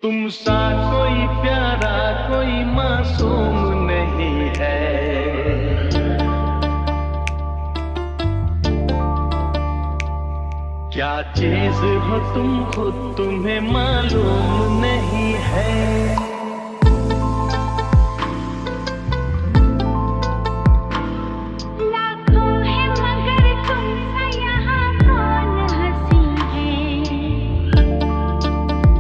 तुम सा कोई प्यारा कोई मासूम नहीं है। क्या चीज हो तुम खुद तुम्हें मालूम